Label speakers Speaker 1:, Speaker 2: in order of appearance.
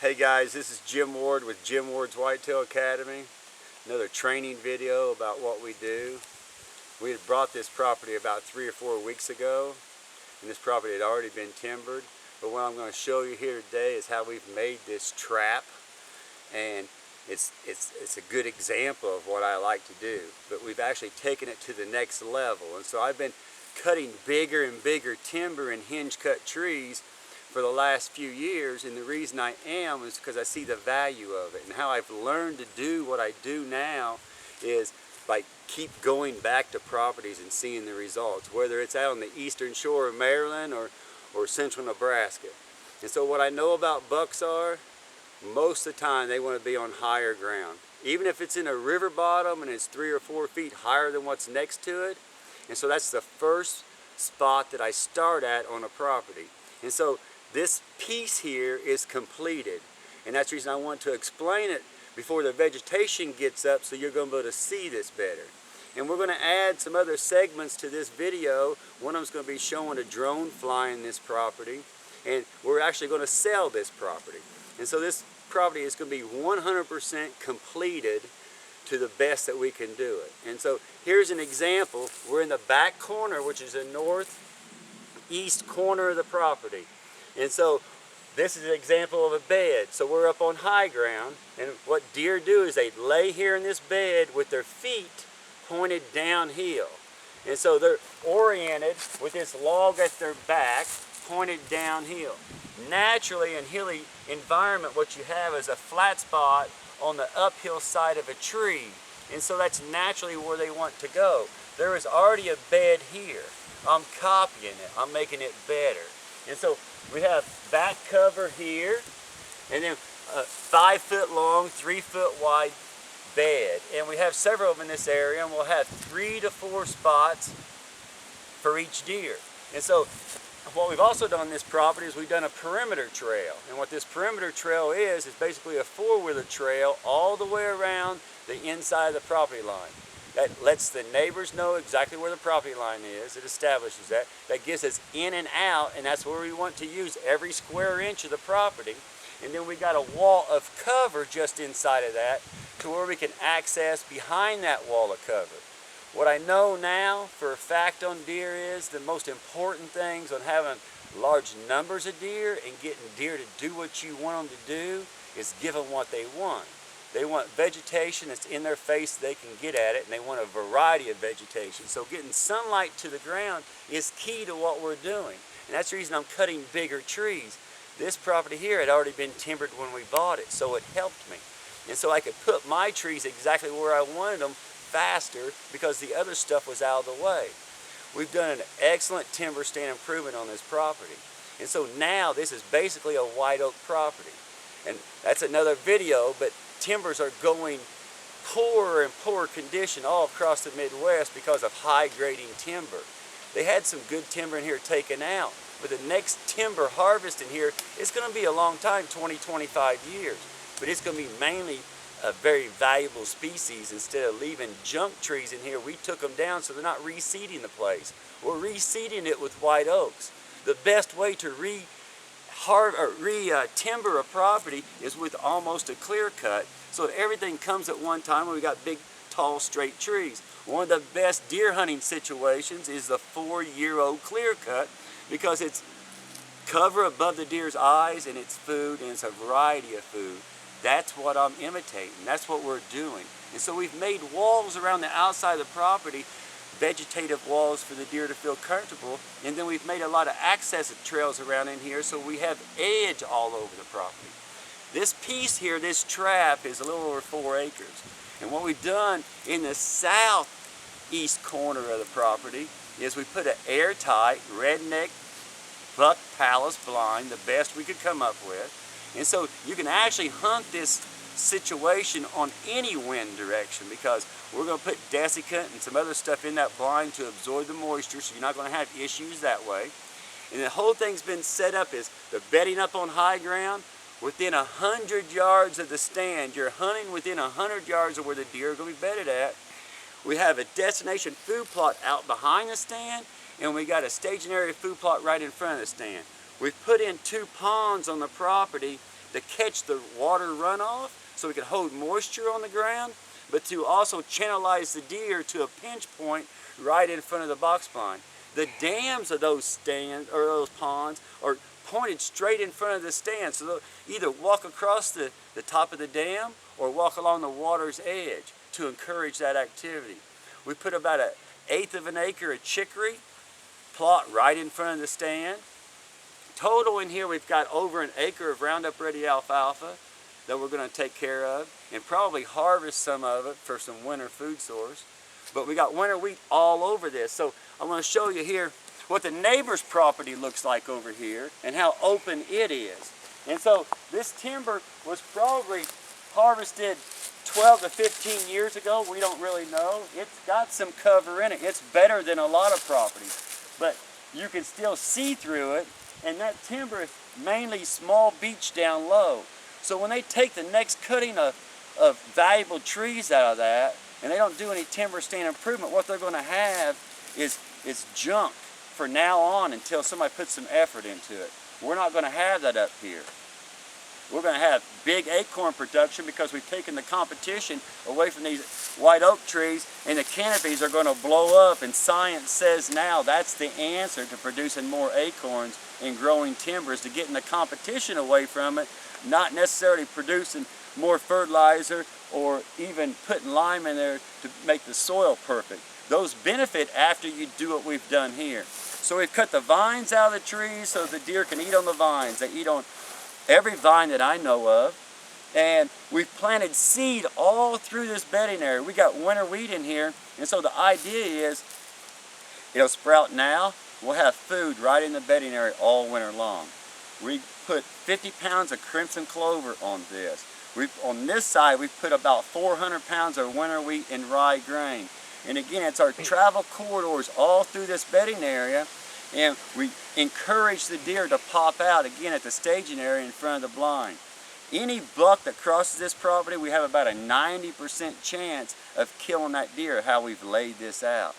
Speaker 1: Hey guys, this is Jim Ward with Jim Ward's Whitetail Academy. Another training video about what we do. We had brought this property about 3 or 4 weeks ago, and this property had already been timbered. But what I'm going to show you here today is how we've made this trap, and it's a good example of what I like to do. But we've actually taken it to the next level, and so I've been cutting bigger and bigger timber and hinge cut trees for the last few years, and the reason I am is because I see the value of it. And how I've learned to do what I do now is by keep going back to properties and seeing the results, whether it's out on the eastern shore of Maryland or central Nebraska. And so what I know about bucks are, most of the time they want to be on higher ground. Even if it's in a river bottom and it's 3 or 4 feet higher than what's next to it. And so that's the first spot that I start at on a property. And so this piece here is completed, and that's the reason I want to explain it before the vegetation gets up, so you're going to be able to see this better. And we're going to add some other segments to this video. One of them's going to be showing a drone flying this property, and we're actually going to sell this property. And so this property is going to be 100% completed to the best that we can do it. And so here's an example. We're in the back corner, which is the northeast corner of the property. And so this is an example of a bed. So we're up on high ground, and what deer do is they lay here in this bed with their feet pointed downhill. And so they're oriented with this log at their back pointed downhill. Naturally, in hilly environment, what you have is a flat spot on the uphill side of a tree. And so that's naturally where they want to go. There is already a bed here. I'm copying it. I'm making it better. And so we have back cover here, and then a 5 foot long, 3 foot wide bed. And we have several of them in this area, and we'll have 3 to 4 spots for each deer. And so what we've also done on this property is we've done a perimeter trail. And what this perimeter trail is basically a 4-wheeler trail all the way around the inside of the property line. That lets the neighbors know exactly where the property line is. It establishes that. That gives us in and out, and that's where we want to use every square inch of the property. And then we got a wall of cover just inside of that to where we can access behind that wall of cover. What I know now for a fact on deer is the most important things on having large numbers of deer and getting deer to do what you want them to do is give them what they want. They want vegetation that's in their face so they can get at it, and they want a variety of vegetation. So getting sunlight to the ground is key to what we're doing. And that's the reason I'm cutting bigger trees. This property here had already been timbered when we bought it, so it helped me. And so I could put my trees exactly where I wanted them faster because the other stuff was out of the way. We've done an excellent timber stand improvement on this property. And so now this is basically a white oak property. And that's another video, but timbers are going poorer and poorer condition all across the Midwest because of high grading timber. They had some good timber in here taken out, but the next timber harvest in here is going to be a long time, 20-25 years. But it's going to be mainly a very valuable species. Instead of leaving junk trees in here, we took them down so they're not reseeding the place. We're reseeding it with white oaks. The best way to timber a property is with almost a clear cut, so that everything comes at one time when we got big, tall, straight trees. One of the best deer hunting situations is the 4-year-old clear cut because it's cover above the deer's eyes and it's food, and it's a variety of food. That's what I'm imitating. That's what we're doing. And so we've made walls around the outside of the property, vegetative walls for the deer to feel comfortable, and then we've made a lot of access trails around in here so we have edge all over the property. This piece here, this trap, is a little over 4 acres. And what we've done in the southeast corner of the property is we put an airtight redneck buck palace blind, the best we could come up with. And so you can actually hunt this situation on any wind direction because we're going to put desiccant and some other stuff in that blind to absorb the moisture, so you're not going to have issues that way. And the whole thing's been set up is the bedding up on high ground. Within 100 yards of the stand, you're hunting within 100 yards of where the deer are going to be bedded at. We have a destination food plot out behind the stand, and we got a staging area food plot right in front of the stand. We've put in 2 ponds on the property to catch the water runoff so we can hold moisture on the ground, but to also channelize the deer to a pinch point right in front of the box blind. The dams of those stands or those ponds are pointed straight in front of the stand, so they'll either walk across the top of the dam or walk along the water's edge to encourage that activity. We put about 1/8 of an acre of chicory plot right in front of the stand. Total in here we've got over an acre of Roundup Ready alfalfa that we're going to take care of and probably harvest some of it for some winter food source. But we got winter wheat all over this. So I want to show you here what the neighbor's property looks like over here and how open it is. And so this timber was probably harvested 12 to 15 years ago. We don't really know. It's got some cover in it. It's better than a lot of properties, but you can still see through it, and that timber is mainly small beech down low. So when they take the next cutting of valuable trees out of that, and they don't do any timber stand improvement, what they're going to have is junk for now on until somebody puts some effort into it. We're not going to have that up here. We're going to have big acorn production because we've taken the competition away from these white oak trees, and the canopies are going to blow up, and science says now that's the answer to producing more acorns and growing timbers, to getting the competition away from it, not necessarily producing more fertilizer or even putting lime in there to make the soil perfect. Those benefit after you do what we've done here. So we've cut the vines out of the trees so the deer can eat on the vines. They eat on every vine that I know of. And we've planted seed all through this bedding area. We got winter wheat in here, and so the idea is it'll sprout now. We'll have food right in the bedding area all winter long. We put 50 pounds of crimson clover on this. On this side, we've put about 400 pounds of winter wheat and rye grain. And again, it's our travel corridors all through this bedding area, and we encourage the deer to pop out again at the staging area in front of the blind. Any buck that crosses this property, we have about a 90% chance of killing that deer, how we've laid this out.